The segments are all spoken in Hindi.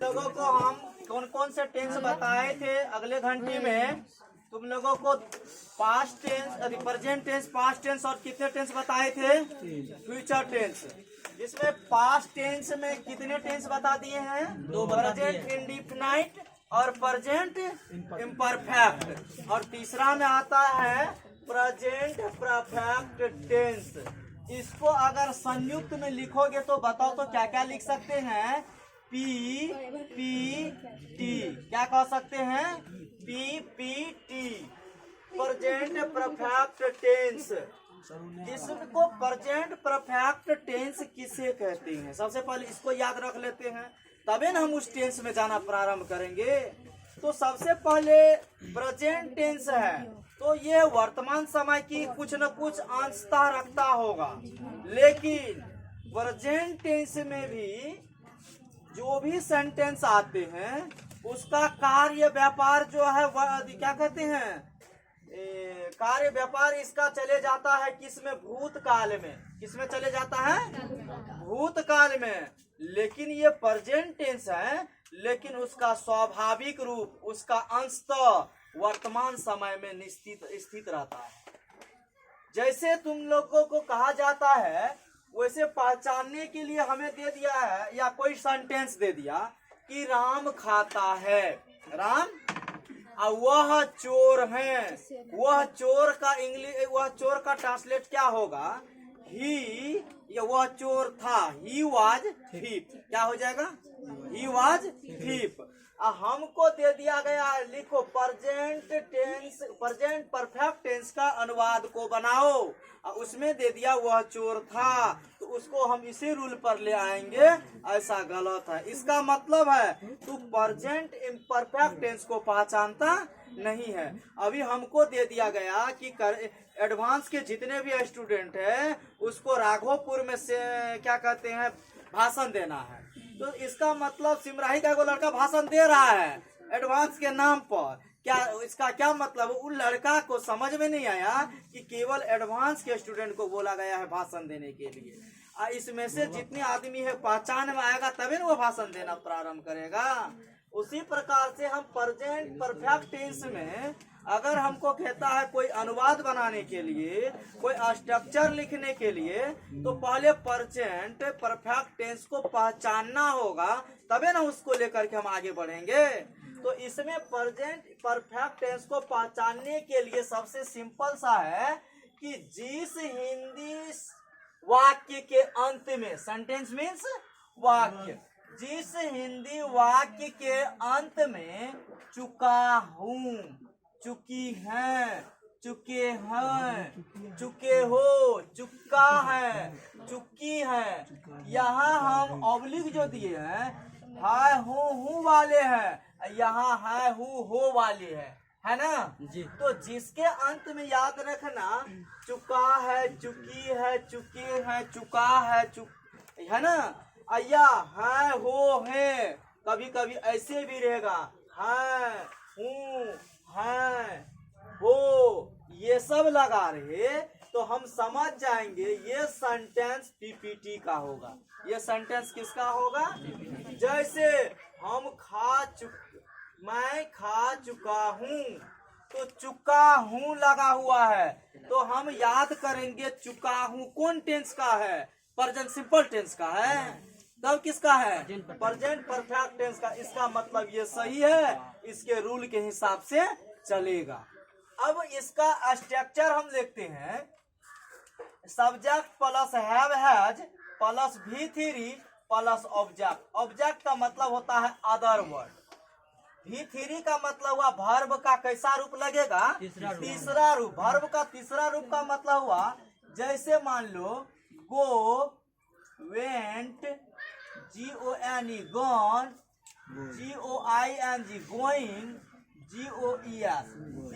लोगों को हम कौन कौन से टेंस बताए थे अगले घंटे में? तुम लोगों को past tense, present tense, past tense और कितने टेंस बताए थे? Future tense. जिसमें पास्ट टेंस में कितने टेंस बता दिए हैं? दो। प्रेजेंट इंडिफिनाइट और प्रेजेंट इम्परफेक्ट। और तीसरा में आता है प्रेजेंट परफेक्ट टेंस। इसको अगर संयुक्त में लिखोगे तो बताओ तो क्या क्या लिख सकते हैं? P P T. क्या कह सकते हैं? P P T, present perfect tense. इसको प्रेजेंट परफेक्ट टेंस किसे कहते हैं? सबसे पहले इसको याद रख लेते हैं, तभी ना हम उस टेंस में जाना प्रारंभ करेंगे। तो सबसे पहले प्रेजेंट टेंस है तो ये वर्तमान समय की कुछ न कुछ अंशता रखता होगा, लेकिन प्रेजेंट टेंस में भी जो भी सेंटेंस आते हैं उसका कार्य व्यापार जो है क्या कहते हैं? कार्य व्यापार इसका चले जाता है किसमें? भूतकाल में। किसमें चले जाता है? भूतकाल में। लेकिन ये प्रेजेंट टेंस है, लेकिन उसका स्वाभाविक रूप, उसका अंशतः वर्तमान समय में स्थित रहता है। जैसे तुम लोगों को कहा जाता है वैसे पहचानने के लिए हमें दे दिया है या कोई सेंटेंस दे दिया कि राम खाता है, राम, और वह चोर है। वह चोर का इंग्लिश, वह चोर का ट्रांसलेट क्या होगा? ही, या वह चोर था, ही वाज थीफ। क्या हो जाएगा? He was thief. हमको दे दिया गया है, लिखो present tense, present perfect tense का अनुवाद को बनाओ। उसमें दे दिया वह चोर था, तो उसको हम इसी रूल पर ले आएंगे, ऐसा गलत है। इसका मतलब है तू प्रेजेंट इम्परफेक्ट टेंस को पहचानता नहीं है। अभी हमको दे दिया गया कि एडवांस के जितने भी स्टूडेंट हैं उसको राघोपुर में से क्या कहते हैं भाषण देना है। तो इसका मतलब सिमराही का वो लड़का भाषण दे रहा है एडवांस के नाम पर। क्या इसका क्या मतलब? उन लड़का को समझ में नहीं आया कि केवल एडवांस के स्टूडेंट को बोला गया है भाषण देने के लिए। इसमें से जितने आदमी है पहचान में आएगा तभी ना वो भाषण देना प्रारंभ करेगा। उसी प्रकार से हम प्रेजेंट परफेक्ट टेंस में अगर हमको कहता है कोई अनुवाद बनाने के लिए, कोई स्ट्रक्चर लिखने के लिए, तो पहले प्रेजेंट परफेक्ट टेंस को पहचानना होगा, तबे ना उसको लेकर के हम आगे बढ़ेंगे। तो इसमें प्रेजेंट परफेक्ट टेंस को पहचानने के लिए सबसे सिंपल सा है कि जिस हिंदी वाक्य के अंत में, सेंटेंस मीन्स वाक्य, जिस हिंदी वाक्य के अंत में चुका हूँ, चुकी हैं, चुके हैं, चुके हो, चुका है, चुकी है, यहाँ हम ऑब्लिक जो दिए हैं है हूँ वाले हैं, यहाँ है हूँ हो वाले है ना जी। तो जिसके अंत में याद रखना चुका है, चुकी है, चुके हैं, चुका है, है ना, या है हो है, कभी कभी ऐसे भी रहेगा है हूँ है हो, ये सब लगा रहे तो हम समझ जाएंगे ये सेंटेंस पीपीटी का होगा। ये सेंटेंस किसका होगा? जैसे हम मैं खा चुका हूँ, तो चुका हूँ लगा हुआ है, तो हम याद करेंगे चुका हूँ कौन टेंस का है? प्रेजेंट सिंपल टेंस का है। तब किसका है? प्रेजेंट परफेक्ट टेंस का। इसका मतलब ये सही है, इसके रूल के हिसाब से चलेगा। अब इसका स्ट्रक्चर हम देखते हैं, subject plus have has plus V3 plus object. Object का मतलब होता है अदर वर्ड। V3 का मतलब हुआ वर्ब का कैसा रूप लगेगा? तीसरा रूप। वर्ब का तीसरा रूप का मतलब हुआ जैसे मान लो go, went, GONE gone, GOING going, GOES।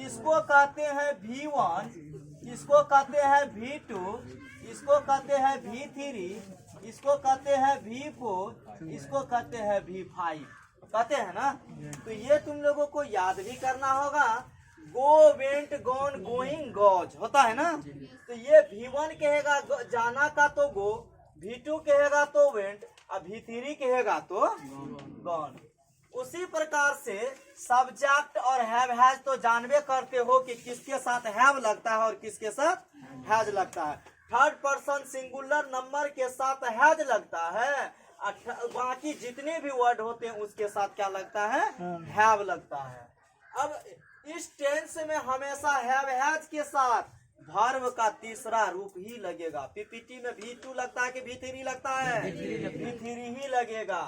इसको कहते हैं V1, इसको कहते हैं V2, इसको कहते हैं V3, इसको कहते हैं V4, इसको कहते हैं V5। कहते हैं ना। तो ये तुम लोगों को याद भी करना होगा। गो, वेंट, गॉन, गोइंग, गॉज होता है ना। तो ये V1 कहेगा जाना का तो गो, V2 कहेगा तो वेंट, और V3 कहेगा तो गॉन। उसी प्रकार से सब्जेक्ट और हैव हैज तो जानबे करते हो कि किसके साथ हैव लगता है और किसके साथ हैज लगता है। थर्ड पर्सन सिंगुलर नंबर के साथ हैज लगता है, बाकी जितने भी वर्ड होते हैं उसके साथ क्या लगता है, हैव लगता है। अब इस टेंस में हमेशा हैव हैज के साथ वर्ब का तीसरा रूप ही लगेगा। पीपीटी में V2 लगता है कि V3 लगता है, V3 ही लगेगा।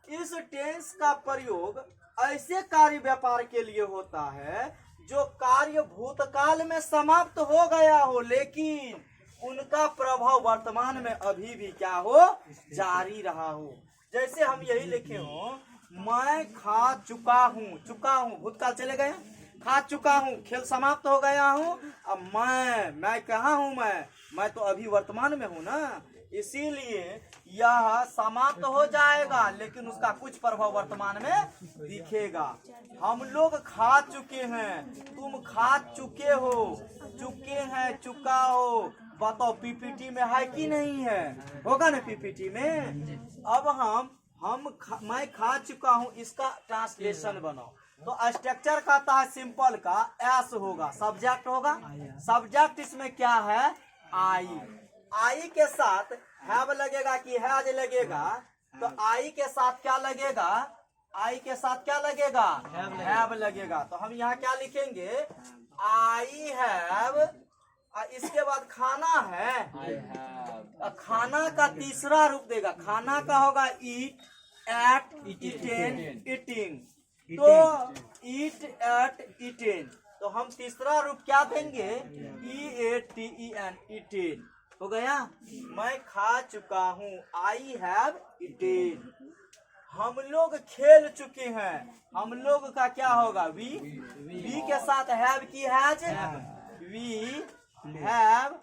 इस टेंस का प्रयोग ऐसे कार्य व्यापार के लिए होता है जो कार्य भूतकाल में समाप्त हो गया हो, लेकिन उनका प्रभाव वर्तमान में अभी भी क्या हो, जारी रहा हो। जैसे हम यही लिखे हो, मैं खा चुका हूँ, चुका हूँ भूतकाल चले गए, खा चुका हूँ खेल समाप्त हो गया हूँ। अब मैं कहाँ हूँ, मैं तो अभी वर्तमान में हूँ ना, इसीलिए यह समाप्त हो जाएगा लेकिन उसका कुछ प्रभाव वर्तमान में दिखेगा। हम लोग खा चुके हैं, तुम खा चुके हो, चुके हैं, चुका हो, बताओ पीपीटी में है कि नहीं है, होगा ना पीपीटी में। अब मैं खा चुका हूँ, इसका ट्रांसलेशन बनाओ। तो स्ट्रक्चर कहता है सिंपल का एस होगा, सब्जेक्ट होगा, सब्जेक्ट इसमें क्या है, आई के साथ हैव लगेगा कि हैज लगेगा। तो आई के साथ क्या लगेगा, आई के साथ क्या लगेगा, हैव लगेगा। तो हम यहाँ क्या लिखेंगे, आई हैव, इसके बाद खाना है, खाना का तीसरा रूप देगा, खाना का होगा ईट, एट, ईटेन, ईटिंग। तो ईट, एट, ईटेन, तो हम तीसरा रूप क्या देंगे, EATEN, ईटेन हो गया। मैं खा चुका हूँ, आई हैव ईटेन। हम लोग खेल चुके हैं, हम लोग का क्या होगा, वी के साथ हैव की हैज, वी हैव।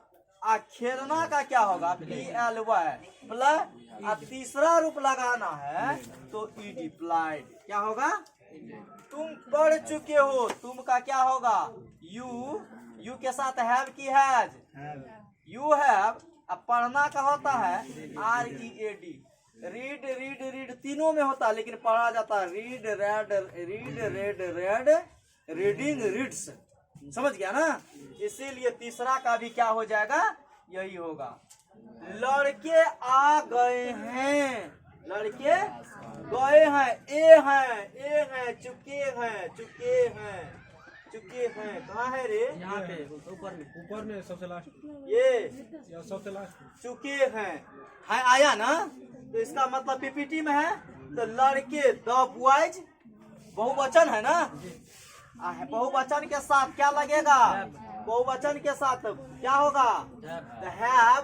खेलना का क्या होगा, PLY प्लस, तीसरा रूप लगाना है तो ED प्लाइड क्या होगा। तुम पढ़ चुके हो, तुम का क्या होगा, यू के साथ हैव की हैज, यू हैव। अब पढ़ना का होता है READ, रीड तीनों में होता है लेकिन पढ़ा जाता है रीड, रेड, रीडिंग, रीड्स, समझ गया ना। इसीलिए तीसरा का भी क्या हो जाएगा, यही होगा। लड़के आ गए हैं, लड़के गए हैं, ए हैं, चुके हैं, कहाँ है रे, यहाँ पे ऊपर में सबसे लास्ट, ये सबसे लास्ट चुके हैं, आया ना। तो इसका मतलब पीपीटी में है। तो लड़के, द बॉयज बहुवचन है ना, बहुवचन के साथ क्या लगेगा, बहुवचन के साथ क्या होगा, हैव।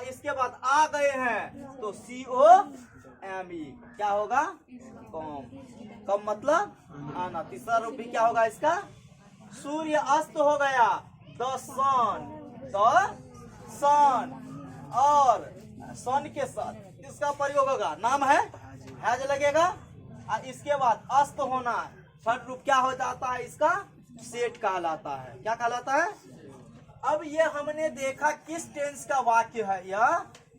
इसके बाद आ गए हैं तो COME क्या होगा, कम मतलब आना। तीसरा रूप भी क्या होगा इसका, सूर्य अस्त हो गया, द सन, और सन के साथ इसका प्रयोग होगा, नाम है, हैज लगेगा। इसके बाद अस्त होना, थर्ड रूप क्या हो जाता है इसका, सेट कहलाता है। क्या कहलाता है। अब ये हमने देखा किस टेंस का वाक्य है,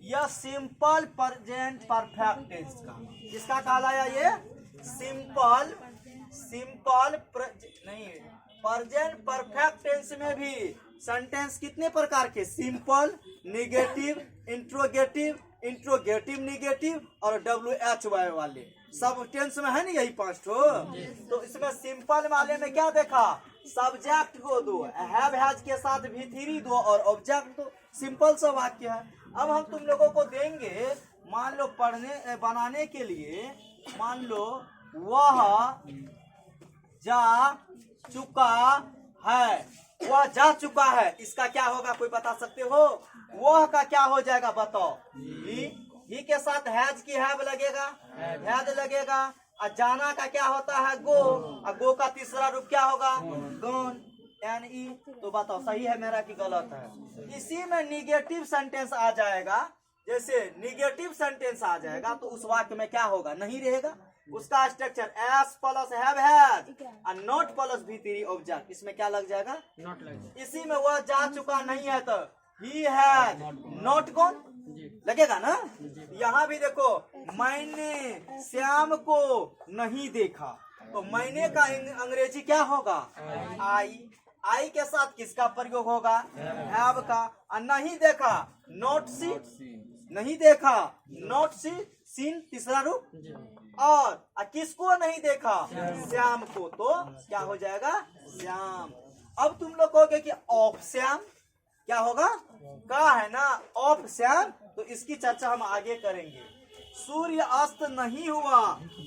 यह सिंपल प्रेजेंट परफेक्ट टेंस का। किसका कहलाया ये, सिंपल नहीं, प्रेजेंट परफेक्ट टेंस में भी सेंटेंस कितने प्रकार के, सिंपल, निगेटिव, इंट्रोगेटिव निगेटिव और WHY वाले सब टेंस में है ना, यही 5 ठो। तो इसमें सिंपल वाले में क्या देखा, सब्जेक्ट को दो, हैव हैज के साथ V3 दो और ऑब्जेक्ट दो, सिंपल सा वाक्य है। अब हम तुम लोगों को देंगे, मान लो बनाने के लिए, मान लो वह जा चुका है, वह जा चुका है, इसका क्या होगा कोई बता सकते हो, वह का क्या हो जाएगा बताओ, ही के साथ हैज की हैव लगेगा, हैज लगेगा। और जाना का क्या होता है, गो, और गो का तीसरा रूप क्या होगा, गॉन, NE। तो बताओ सही है मेरा कि गलत है। इसी में निगेटिव सेंटेंस आ जाएगा, जैसे निगेटिव सेंटेंस आ जाएगा तो उस वाक्य में क्या होगा, नहीं रहेगा। उसका स्ट्रक्चर एस प्लस हैज और नॉट प्लस भी थ्री ऑब्जेक्ट, इसमें क्या लग जाएगा? नॉट लग इसी में वह जा चुका नहीं है तो ही हैज नॉट गॉन लगेगा ना। यहाँ भी देखो, मैंने श्याम को नहीं देखा, तो मैंने का अंग्रेजी क्या होगा? आई। आई के साथ किसका प्रयोग होगा? हैव का। और नहीं देखा, नॉट सी, नहीं देखा, नॉट सी, सीन तीसरा रूप। और किसको नहीं देखा? श्याम को, तो क्या हो जाएगा? श्याम। अब तुम लोग कहोगे कि ऑफ श्याम क्या होगा? का है ना, ऑफ श्याम, तो इसकी चर्चा हम आगे करेंगे। सूर्य अस्त नहीं हुआ,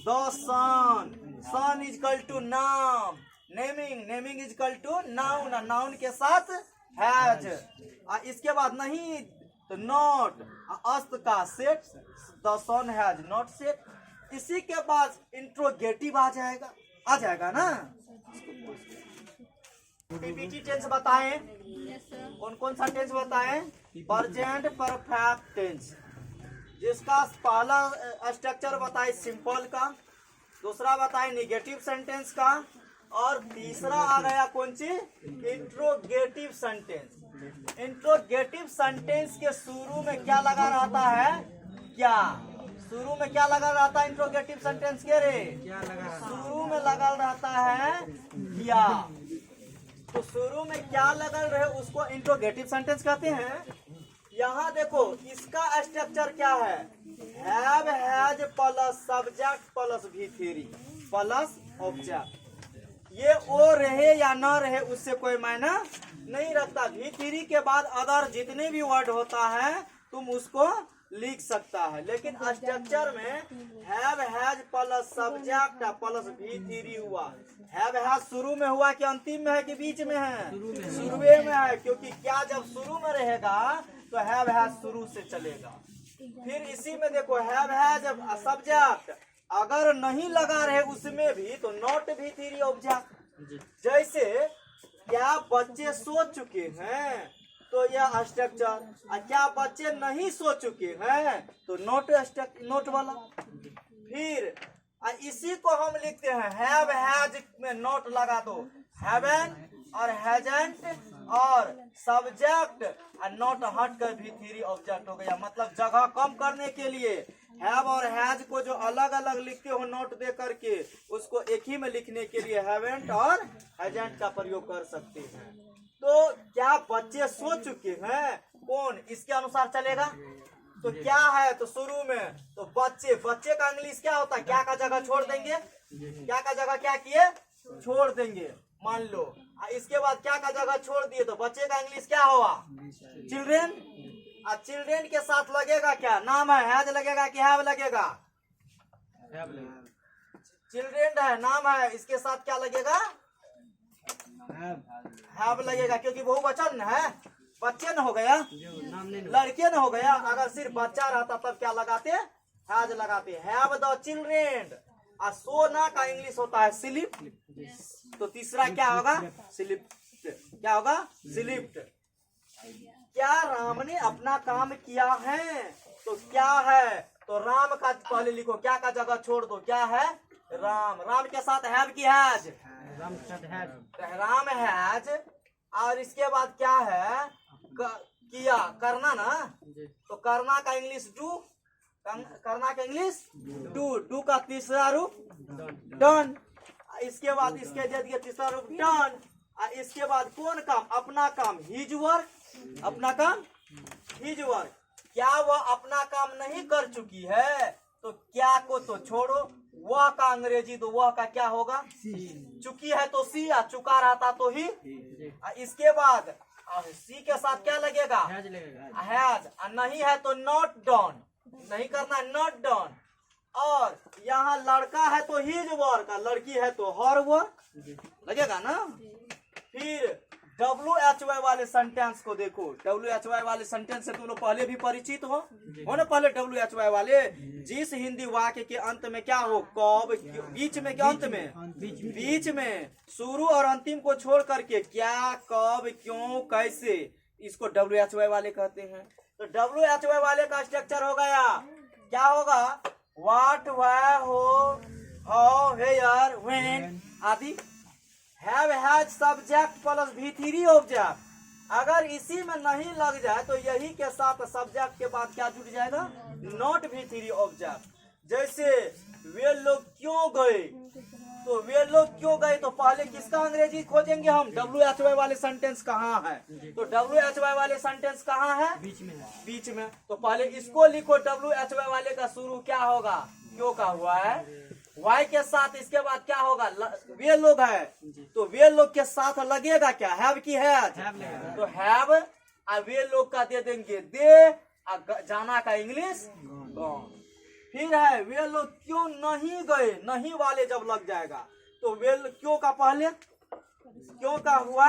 the sun, sun is equal to नाम, naming, naming is equal to noun, noun के साथ हैज। इसके बाद नहीं तो नॉट, अस्त का set, the sun has not set. इसी के बाद इंट्रोगेटिव आ जाएगा ना। पीपीटी टेंस बताएं, कौन कौन सा टेंस बताएं? प्रेजेंट परफेक्ट टेंस, जिसका पहला स्ट्रक्चर बताए सिंपल का, दूसरा बताए निगेटिव सेंटेंस का, और तीसरा आ गया कौन सी? Interrogative sentence. इंट्रोगेटिव सेंटेंस के शुरू में क्या लगा रहता है? क्या शुरू में क्या लगा रहता है? इंट्रोगेटिव सेंटेंस के रे शुरू में लगा रहता है क्या। तो शुरू में क्या लगल रहे उसको इंट्रोगेटिव सेंटेंस कहते हैं। यहाँ देखो, इसका स्ट्रक्चर क्या है? Have has plus subject plus भी थ्री प्लस ऑब्जेक्ट। ये ओ रहे या न रहे उससे कोई मायना नहीं रखता। भी थ्री के बाद अदर जितने भी वर्ड होता है तुम उसको लिख सकता है, लेकिन स्ट्रक्चर में have has plus subject plus भी थ्री हुआ। हैव हैज शुरू में हुआ कि अंतिम में है कि बीच में है? शुरू में है, क्योंकि क्या जब शुरू में रहेगा तो हैव हैज शुरू से चलेगा। फिर इसी में देखो, हैव हैज सब्जेक्ट अगर नहीं लगा रहे उसमें भी तो नॉट भी थ्री ऑब्जेक्ट। जैसे क्या बच्चे सो चुके हैं तो यह स्ट्रक्चर, क्या बच्चे नहीं सो चुके हैं तो नोट वाला। फिर इसी को हम लिखते हैं हैव हैज में नोट लगा दो, हैवन और हैजंट और सब्जेक्ट और नोट हट कर भी थ्री ऑब्जेक्ट हो गया। मतलब जगह कम करने के लिए हैव और हैज को जो अलग अलग लिखते हो नोट दे करके, उसको एक ही में लिखने के लिए हैवेंट और हैजंट का प्रयोग कर सकते हैं। तो क्या बच्चे सो चुके हैं, कौन इसके अनुसार चलेगा। तो क्या है तो शुरू में तो बच्चे, बच्चे का इंग्लिश क्या होता है? क्या का जगह छोड़ देंगे, क्या का जगह क्या किए? छोड़ देंगे, मान लो। इसके बाद क्या का जगह छोड़ दिए तो बच्चे का इंग्लिश क्या हुआ? चिल्ड्रेन। और चिल्ड्रेन के साथ लगेगा क्या? नाम है, हैज लगेगा कि हैव लगेगा? चिल्ड्रेन है, नाम है, इसके साथ क्या लगेगा? हैव लगेगा, क्योंकि बहुवचन है, बच्चे न हो गया, लड़के न हो गया। अगर सिर्फ बच्चा रहता तब क्या लगाते? हैज लगाते। Have the children. और सोना का इंग्लिश होता है स्लिप, तो तीसरा क्या होगा? स्लिप्ट। क्या होगा? स्लिप्ट। क्या राम ने अपना काम किया है तो क्या है? तो राम का पहले लिखो, क्या का जगह छोड़ दो, क्या है? राम। राम के साथ हैव की हैज, राम हैज। और इसके बाद क्या है? किया, करना ना, तो करना का इंग्लिश डू, करना का इंग्लिश डू। डू का तीसरा रूप डन। इसके बाद इसके जगह तीसरा रूप डन। इसके बाद कौन काम? अपना काम, हिज वर्क, अपना काम हिज वर्क। क्या वह अपना काम नहीं कर चुकी है तो क्या को तो छोड़ो, वह का अंग्रेजी तो वह का क्या होगा? चुकी है तो सी, चुका रहता तो ही। इसके बाद सी के साथ क्या लगेगा? हैज। नहीं है तो नॉट डन, नहीं करना, नॉट डन। और यहाँ लड़का है तो हिज वर्क, लड़की है तो हर वर्क लगेगा ना। फिर WHY वाले सेंटेंस को देखो। WHY वाले सेंटेंस से तुम लोग पहले भी परिचित हो ना। पहले WHY वाले, जिस हिंदी वाक्य के अंत में क्या हो? कब, बीच में, क्या अंत में? बीच में। शुरू और अंतिम को छोड़ करके क्या, कब, क्यों, कैसे, इसको WHY वाले कहते हैं। तो WHY वाले का स्ट्रक्चर हो गया, क्या होगा? व्हाट, व्हाई, हो, हाउ, वेयर, व्हेन आदि। Have, has subject plus V3 object. अगर इसी में नहीं लग जाए तो यही के साथ सब्जेक्ट के बाद क्या जुड़ जाएगा? Not V3 object. जैसे वे लोग क्यों गए, तो वे लोग क्यों गए तो पहले किसका अंग्रेजी खोजेंगे हम? WHY वाले सेंटेंस कहाँ है? तो WHY वाले सेंटेंस कहाँ है? बीच में है। बीच में। तो पहले इसको लिखो, WHY वाले का शुरू क्या होगा? क्यों का हुआ है, वाई के साथ। इसके बाद क्या होगा? वे लोग है, तो वे लोग के साथ लगेगा क्या? हैव की है, तो हैव। वे लोग का दे देंगे दे, जाना का इंग्लिश गॉन। फिर है वे लोग क्यों नहीं गए, नहीं वाले जब लग जाएगा तो वे क्यों का पहले क्यों का हुआ।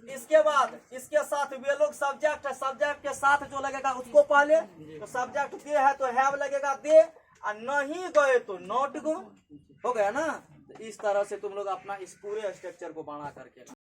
इसके बाद इसके साथ वे लोग सब्जेक्ट है, सब्जेक्ट के साथ जो लगेगा उसको पहले, तो सब्जेक्ट दे है तो हैव लगेगा दे, और नहीं गए तो नॉट गो। हो गया ना? तो इस तरह से तुम लोग अपना इस पूरे स्ट्रक्चर को बना करके